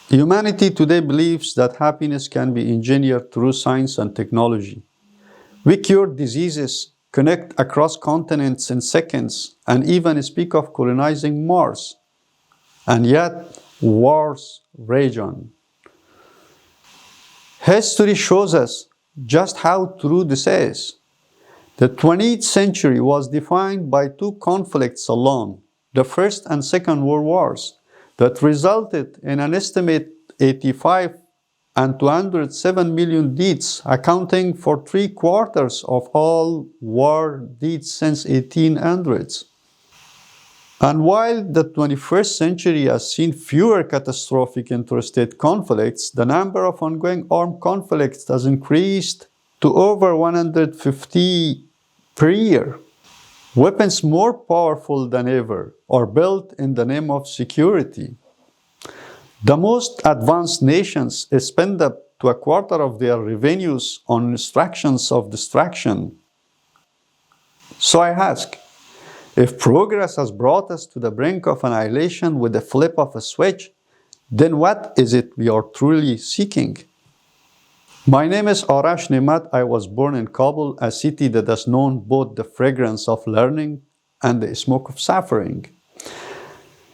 Humanity today believes that happiness can be engineered through science and technology. We cure diseases, connect across continents in seconds, and even speak of colonizing Mars. And yet, wars rage on. History shows us just how true this is. The 20th century was defined by two conflicts alone, the First and Second World Wars, that resulted in an estimated 85 and 207 million deaths, accounting for 3/4 of all war deaths since 1800s. And while the 21st century has seen fewer catastrophic interstate conflicts, the number of ongoing armed conflicts has increased to over 150 per year. Weapons more powerful than ever are built in the name of security. The most advanced nations spend up to 1/4 of their revenues on instructions of distraction. So I ask, if progress has brought us to the brink of annihilation with the flip of a switch, then what is it we are truly seeking? My name is Arash Nemat. I was born in Kabul, a city that has known both the fragrance of learning and the smoke of suffering.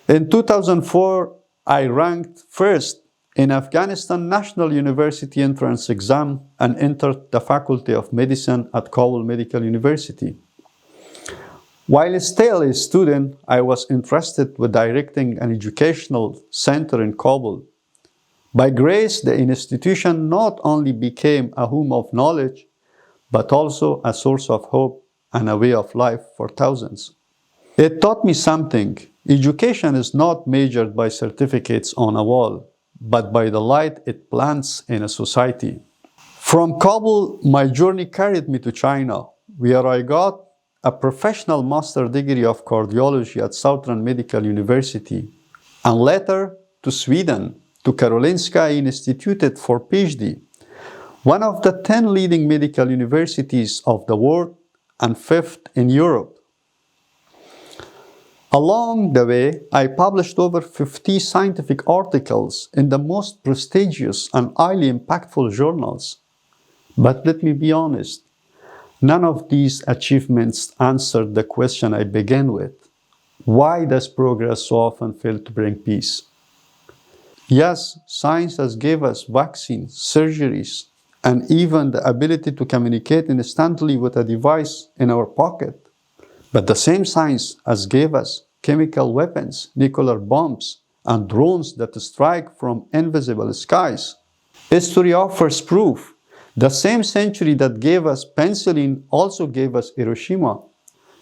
In 2004, I ranked first in Afghanistan National University entrance exam and entered the Faculty of Medicine at Kabul Medical University. While still a student, I was interested with directing an educational center in Kabul. By grace, the institution not only became a home of knowledge, but also a source of hope and a way of life for thousands. It taught me something. Education is not measured by certificates on a wall, but by the light it plants in a society. From Kabul, my journey carried me to China, where I got a professional master's degree of cardiology at Southern Medical University, and later to Sweden, to Karolinska Institutet for PhD, one of the 10 leading medical universities of the world and 5th in Europe. Along the way, I published over 50 scientific articles in the most prestigious and highly impactful journals. But let me be honest, none of these achievements answered the question I began with. Why does progress so often fail to bring peace? Yes, science has given us vaccines, surgeries, and even the ability to communicate instantly with a device in our pocket. But the same science has given us chemical weapons, nuclear bombs, and drones that strike from invisible skies. History offers proof. The same century that gave us penicillin also gave us Hiroshima.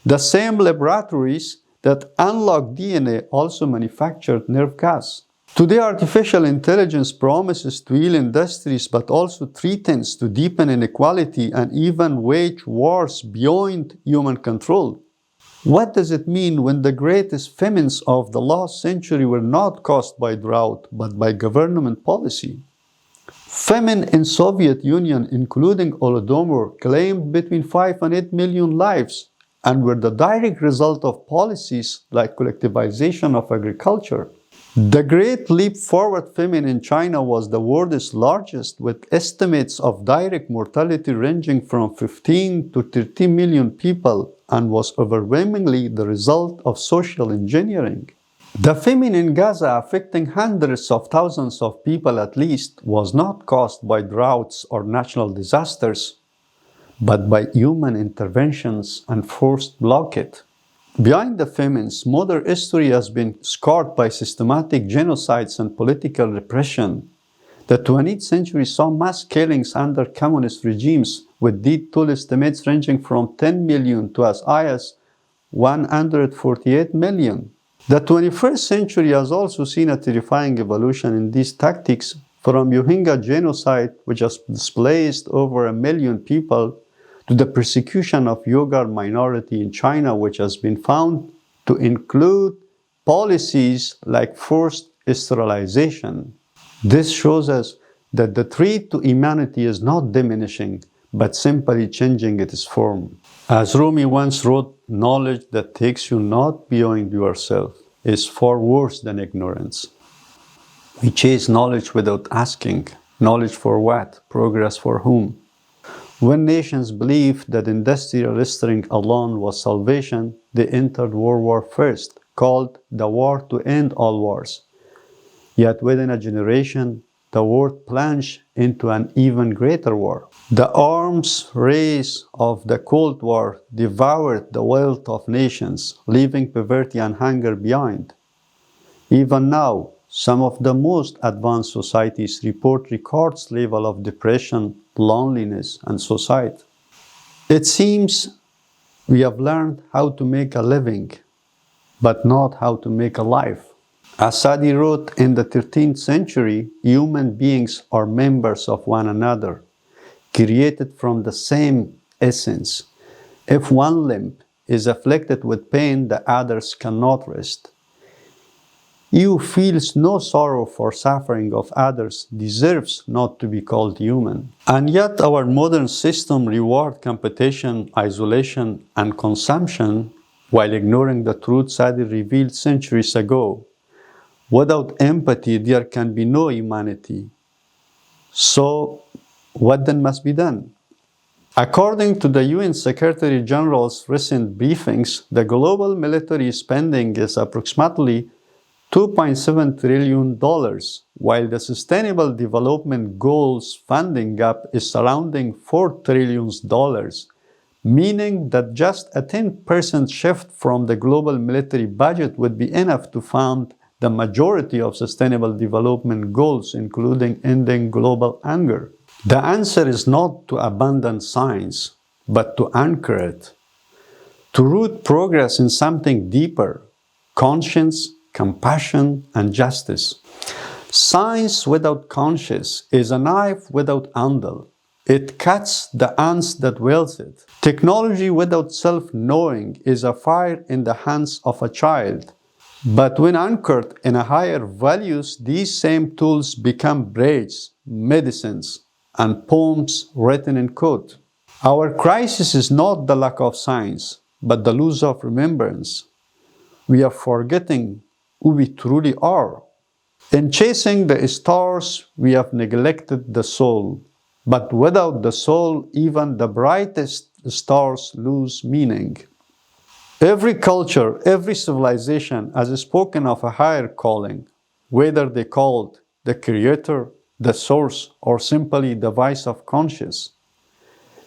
The same laboratories that unlocked DNA also manufactured nerve gas. Today, artificial intelligence promises to heal industries, but also threatens to deepen inequality and even wage wars beyond human control. What does it mean when the greatest famines of the last century were not caused by drought, but by government policy? Famine in Soviet Union, including Holodomor, claimed between 5 and 8 million lives and were the direct result of policies like collectivization of agriculture. The Great Leap Forward famine in China was the world's largest, with estimates of direct mortality ranging from 15 to 30 million people, and was overwhelmingly the result of social engineering. The famine in Gaza, affecting hundreds of thousands of people at least, was not caused by droughts or natural disasters, but by human interventions and forced blockade. Behind the famines, modern history has been scarred by systematic genocides and political repression. The 20th century saw mass killings under communist regimes, with death toll estimates ranging from 10 million to as high as 148 million. The 21st century has also seen a terrifying evolution in these tactics, from Rohingya genocide, which has displaced over 1 million people, to the persecution of Uyghur minority in China, which has been found to include policies like forced sterilization. This shows us that the threat to humanity is not diminishing, but simply changing its form. As Rumi once wrote, knowledge that takes you not beyond yourself, is far worse than ignorance. We chase knowledge without asking. Knowledge for what? Progress for whom? When nations believed that industrial strength alone was salvation, they entered World War I, called the war to end all wars. Yet within a generation, the world plunged into an even greater war. The arms race of the Cold War devoured the wealth of nations, leaving poverty and hunger behind. Even now, some of the most advanced societies report records level of depression, loneliness, and suicide. It seems we have learned how to make a living, but not how to make a life. As Saadi wrote in the 13th century, human beings are members of one another, created from the same essence. If one limb is afflicted with pain, the others cannot rest. He who feels no sorrow for suffering of others deserves not to be called human. And yet our modern system rewards competition, isolation, and consumption while ignoring the truth Saadi revealed centuries ago. Without empathy, there can be no humanity. So, what then must be done? According to the UN Secretary General's recent briefings, the global military spending is approximately $2.7 trillion, while the Sustainable Development Goals funding gap is surrounding $4 trillion, meaning that just a 10% shift from the global military budget would be enough to fund the majority of Sustainable Development Goals, including ending global hunger. The answer is not to abandon science, but to anchor it, to root progress in something deeper: conscience, compassion, and justice. Science without conscience is a knife without handle. It cuts the ants that wields it. Technology without self-knowing is a fire in the hands of a child. But when anchored in a higher values, these same tools become bridges, medicines, and poems written in code. Our crisis is not the lack of science, but the loss of remembrance. We are forgetting who we truly are. In chasing the stars, we have neglected the soul. But without the soul, even the brightest stars lose meaning. Every culture, every civilization has spoken of a higher calling, whether they called the Creator, the Source, or simply the voice of conscience.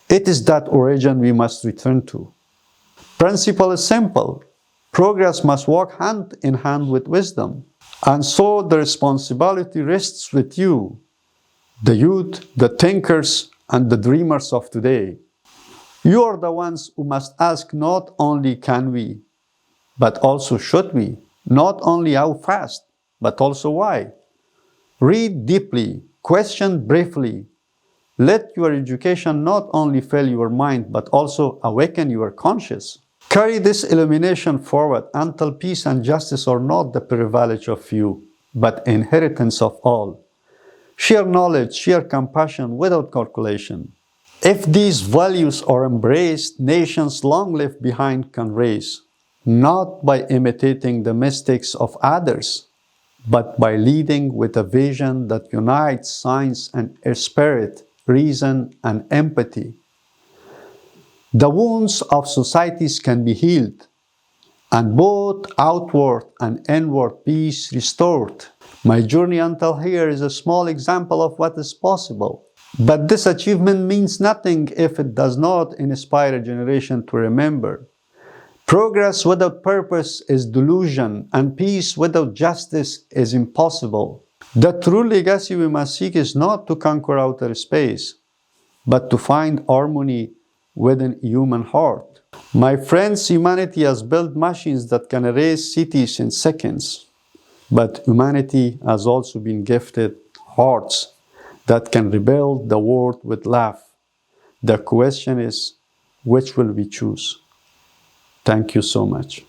It is that origin we must return to. Principle is simple. Progress must walk hand in hand with wisdom. And so the responsibility rests with you, the youth, the thinkers, and the dreamers of today. You are the ones who must ask not only can we, but also should we. Not only how fast, but also why. Read deeply, question briefly. Let your education not only fill your mind, but also awaken your conscience. Carry this illumination forward until peace and justice are not the privilege of few, but inheritance of all. Share knowledge, share compassion without calculation. If these values are embraced, nations long left behind can rise, not by imitating the mistakes of others, but by leading with a vision that unites science and spirit, reason and empathy. The wounds of societies can be healed, and both outward and inward peace restored. My journey until here is a small example of what is possible. But this achievement means nothing if it does not inspire a generation to remember. Progress without purpose is delusion, and peace without justice is impossible. The true legacy we must seek is not to conquer outer space, but to find harmony within human heart. My friends, humanity has built machines that can erase cities in seconds, but humanity has also been gifted hearts that can rebuild the world with love. The question is, which will we choose? Thank you so much.